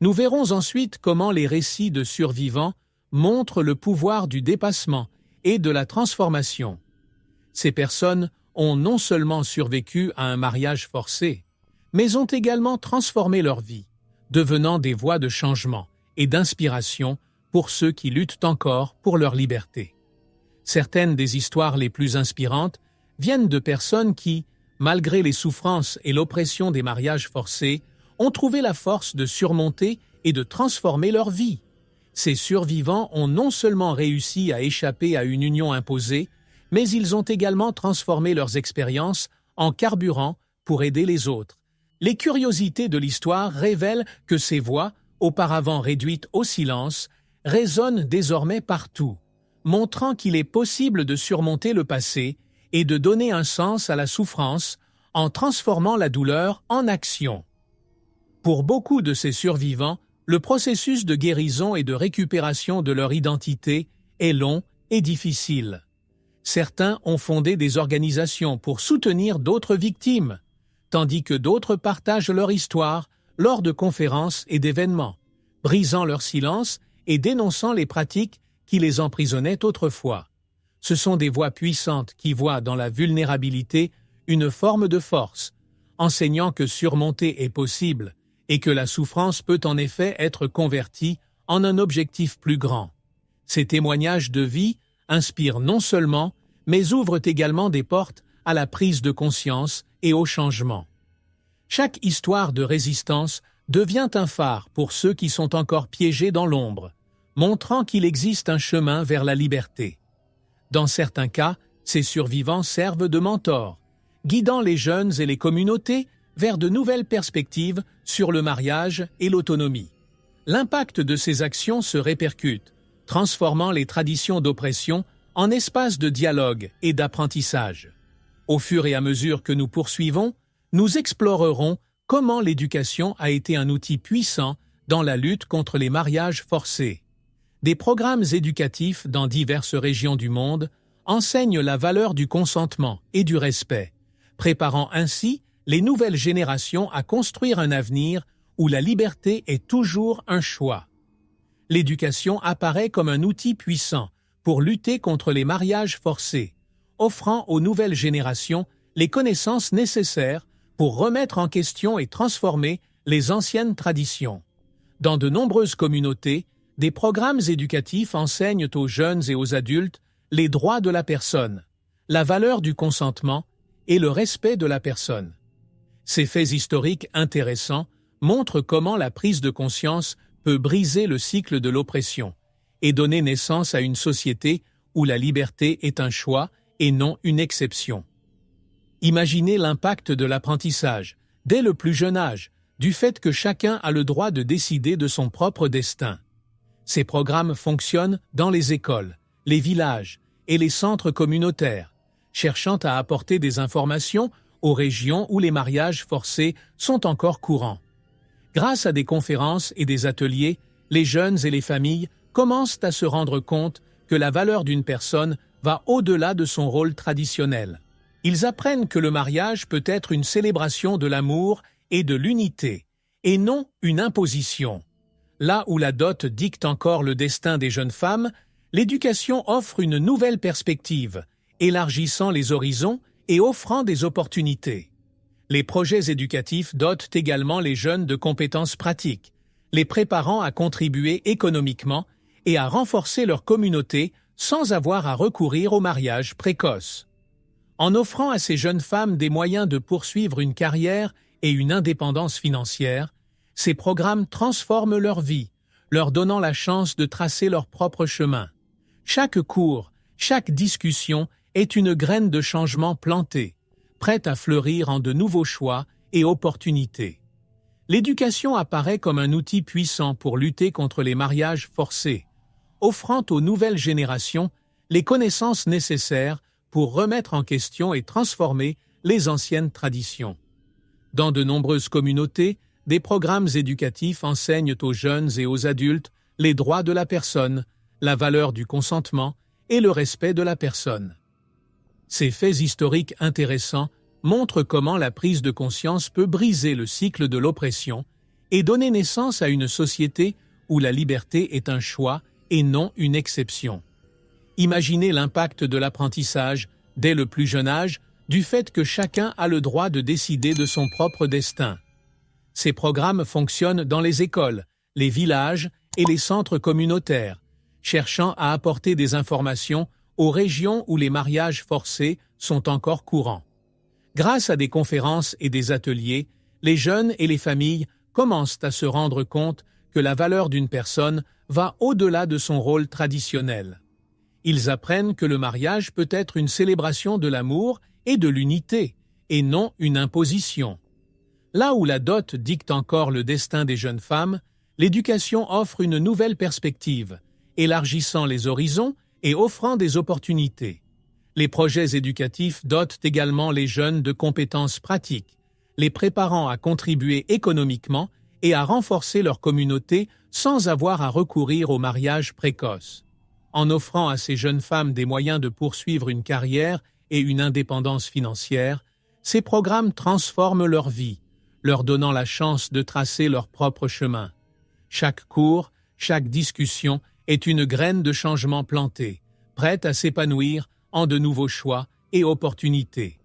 Nous verrons ensuite comment les récits de survivants montrent le pouvoir du dépassement et de la transformation. Ces personnes ont non seulement survécu à un mariage forcé, mais ont également transformé leur vie, devenant des voies de changement et d'inspiration pour ceux qui luttent encore pour leur liberté. Certaines des histoires les plus inspirantes viennent de personnes qui, malgré les souffrances et l'oppression des mariages forcés, ont trouvé la force de surmonter et de transformer leur vie. Ces survivants ont non seulement réussi à échapper à une union imposée, mais ils ont également transformé leurs expériences en carburant pour aider les autres. Les curiosités de l'histoire révèlent que ces voix, auparavant réduites au silence, résonnent désormais partout, montrant qu'il est possible de surmonter le passé et de donner un sens à la souffrance en transformant la douleur en action. Pour beaucoup de ces survivants, le processus de guérison et de récupération de leur identité est long et difficile. Certains ont fondé des organisations pour soutenir d'autres victimes, tandis que d'autres partagent leur histoire lors de conférences et d'événements, brisant leur silence et dénonçant les pratiques qui les emprisonnaient autrefois. Ce sont des voix puissantes qui voient dans la vulnérabilité une forme de force, enseignant que surmonter est possible et que la souffrance peut en effet être convertie en un objectif plus grand. Ces témoignages de vie inspirent non seulement, mais ouvrent également des portes à la prise de conscience et au changement. Chaque histoire de résistance devient un phare pour ceux qui sont encore piégés dans l'ombre, montrant qu'il existe un chemin vers la liberté. Dans certains cas, ces survivants servent de mentors, guidant les jeunes et les communautés vers de nouvelles perspectives sur le mariage et l'autonomie. L'impact de ces actions se répercute, transformant les traditions d'oppression en espaces de dialogue et d'apprentissage. Au fur et à mesure que nous poursuivons, nous explorerons comment l'éducation a été un outil puissant dans la lutte contre les mariages forcés. Des programmes éducatifs dans diverses régions du monde enseignent la valeur du consentement et du respect, préparant ainsi les nouvelles générations à construire un avenir où la liberté est toujours un choix. L'éducation apparaît comme un outil puissant pour lutter contre les mariages forcés, offrant aux nouvelles générations les connaissances nécessaires pour remettre en question et transformer les anciennes traditions. Dans de nombreuses communautés, des programmes éducatifs enseignent aux jeunes et aux adultes les droits de la personne, la valeur du consentement et le respect de la personne. Ces faits historiques intéressants montrent comment la prise de conscience peut briser le cycle de l'oppression et donner naissance à une société où la liberté est un choix et non une exception. Imaginez l'impact de l'apprentissage, dès le plus jeune âge, du fait que chacun a le droit de décider de son propre destin. Ces programmes fonctionnent dans les écoles, les villages et les centres communautaires, cherchant à apporter des informations aux régions où les mariages forcés sont encore courants. Grâce à des conférences et des ateliers, les jeunes et les familles commencent à se rendre compte que la valeur d'une personne va au-delà de son rôle traditionnel. Ils apprennent que le mariage peut être une célébration de l'amour et de l'unité, et non une imposition. Là où la dot dicte encore le destin des jeunes femmes, l'éducation offre une nouvelle perspective, élargissant les horizons et offrant des opportunités. Les projets éducatifs dotent également les jeunes de compétences pratiques, les préparant à contribuer économiquement et à renforcer leur communauté sans avoir à recourir au mariage précoce. En offrant à ces jeunes femmes des moyens de poursuivre une carrière et une indépendance financière, ces programmes transforment leur vie, leur donnant la chance de tracer leur propre chemin. Chaque cours, chaque discussion est une graine de changement plantée, prête à fleurir en de nouveaux choix et opportunités. L'éducation apparaît comme un outil puissant pour lutter contre les mariages forcés, offrant aux nouvelles générations les connaissances nécessaires pour remettre en question et transformer les anciennes traditions. Dans de nombreuses communautés, des programmes éducatifs enseignent aux jeunes et aux adultes les droits de la personne, la valeur du consentement et le respect de la personne. Ces faits historiques intéressants montrent comment la prise de conscience peut briser le cycle de l'oppression et donner naissance à une société où la liberté est un choix et non une exception. Imaginez l'impact de l'apprentissage, dès le plus jeune âge, du fait que chacun a le droit de décider de son propre destin. Ces programmes fonctionnent dans les écoles, les villages et les centres communautaires, cherchant à apporter des informations aux régions où les mariages forcés sont encore courants. Grâce à des conférences et des ateliers, les jeunes et les familles commencent à se rendre compte que la valeur d'une personne va au-delà de son rôle traditionnel. Ils apprennent que le mariage peut être une célébration de l'amour et de l'unité, et non une imposition. Là où la dot dicte encore le destin des jeunes femmes, l'éducation offre une nouvelle perspective, élargissant les horizons et offrant des opportunités. Les projets éducatifs dotent également les jeunes de compétences pratiques, les préparant à contribuer économiquement et à renforcer leur communauté sans avoir à recourir au mariage précoce. En offrant à ces jeunes femmes des moyens de poursuivre une carrière et une indépendance financière, ces programmes transforment leur vie, leur donnant la chance de tracer leur propre chemin. Chaque cours, chaque discussion est une graine de changement plantée, prête à s'épanouir en de nouveaux choix et opportunités.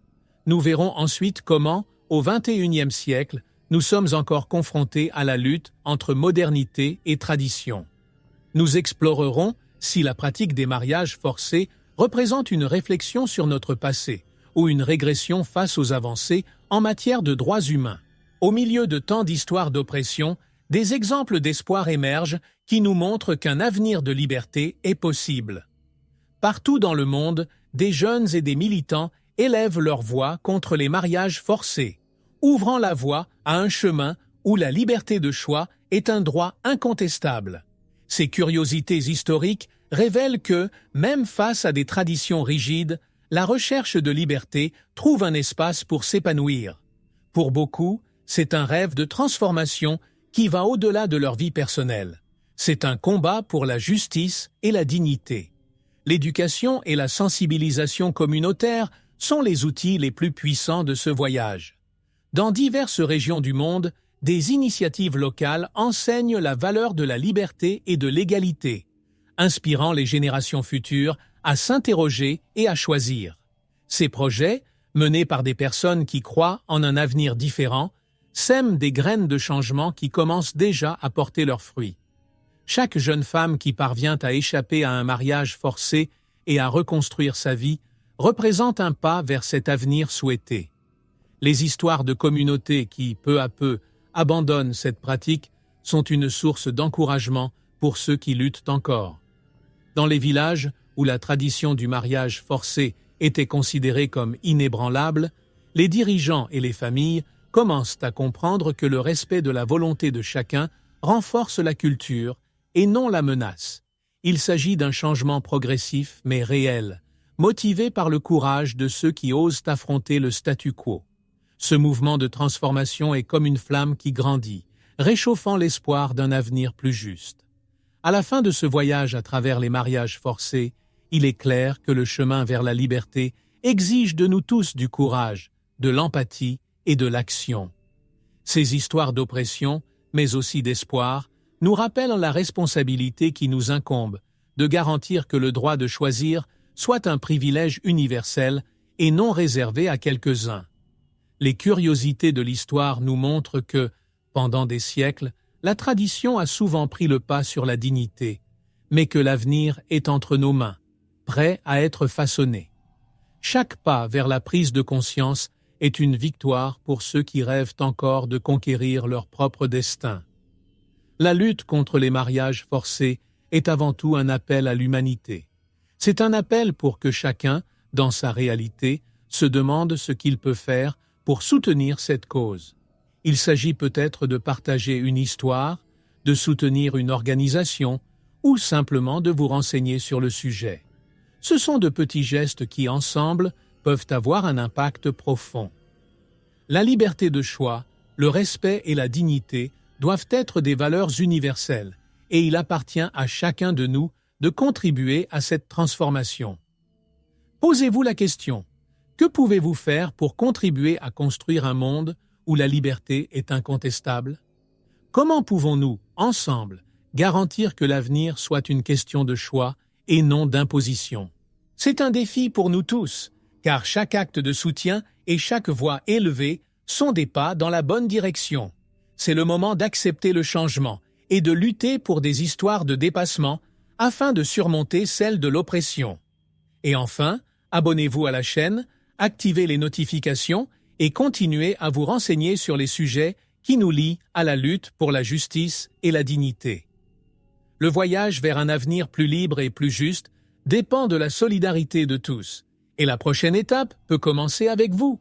Nous verrons ensuite comment, au XXIe siècle, nous sommes encore confrontés à la lutte entre modernité et tradition. Nous explorerons si la pratique des mariages forcés représente une réflexion sur notre passé ou une régression face aux avancées en matière de droits humains. Au milieu de tant d'histoires d'oppression, des exemples d'espoir émergent qui nous montrent qu'un avenir de liberté est possible. Partout dans le monde, des jeunes et des militants élèvent leur voix contre les mariages forcés, ouvrant la voie à un chemin où la liberté de choix est un droit incontestable. Ces curiosités historiques révèlent que, même face à des traditions rigides, la recherche de liberté trouve un espace pour s'épanouir. Pour beaucoup, c'est un rêve de transformation qui va au-delà de leur vie personnelle. C'est un combat pour la justice et la dignité. L'éducation et la sensibilisation communautaire sont les outils les plus puissants de ce voyage. Dans diverses régions du monde, des initiatives locales enseignent la valeur de la liberté et de l'égalité, inspirant les générations futures à s'interroger et à choisir. Ces projets, menés par des personnes qui croient en un avenir différent, sèment des graines de changement qui commencent déjà à porter leurs fruits. Chaque jeune femme qui parvient à échapper à un mariage forcé et à reconstruire sa vie représente un pas vers cet avenir souhaité. Les histoires de communautés qui, peu à peu, abandonnent cette pratique sont une source d'encouragement pour ceux qui luttent encore. Dans les villages où la tradition du mariage forcé était considérée comme inébranlable, les dirigeants et les familles commencent à comprendre que le respect de la volonté de chacun renforce la culture et non la menace. Il s'agit d'un changement progressif mais réel, motivé par le courage de ceux qui osent affronter le statu quo. Ce mouvement de transformation est comme une flamme qui grandit, réchauffant l'espoir d'un avenir plus juste. À la fin de ce voyage à travers les mariages forcés, il est clair que le chemin vers la liberté exige de nous tous du courage, de l'empathie et de l'action. Ces histoires d'oppression, mais aussi d'espoir, nous rappellent la responsabilité qui nous incombe de garantir que le droit de choisir soit un privilège universel et non réservé à quelques-uns. Les curiosités de l'histoire nous montrent que, pendant des siècles, la tradition a souvent pris le pas sur la dignité, mais que l'avenir est entre nos mains, prêt à être façonné. Chaque pas vers la prise de conscience est une victoire pour ceux qui rêvent encore de conquérir leur propre destin. La lutte contre les mariages forcés est avant tout un appel à l'humanité. C'est un appel pour que chacun, dans sa réalité, se demande ce qu'il peut faire pour soutenir cette cause. Il s'agit peut-être de partager une histoire, de soutenir une organisation ou simplement de vous renseigner sur le sujet. Ce sont de petits gestes qui, ensemble, peuvent avoir un impact profond. La liberté de choix, le respect et la dignité doivent être des valeurs universelles et il appartient à chacun de nous de contribuer à cette transformation. Posez-vous la question: que pouvez-vous faire pour contribuer à construire un monde où la liberté est incontestable? Comment pouvons-nous, ensemble, garantir que l'avenir soit une question de choix et non d'imposition? C'est un défi pour nous tous, car chaque acte de soutien et chaque voix élevée sont des pas dans la bonne direction. C'est le moment d'accepter le changement et de lutter pour des histoires de dépassement afin de surmonter celles de l'oppression. Et enfin, abonnez-vous à la chaîne, activez les notifications et continuez à vous renseigner sur les sujets qui nous lient à la lutte pour la justice et la dignité. Le voyage vers un avenir plus libre et plus juste dépend de la solidarité de tous, et la prochaine étape peut commencer avec vous.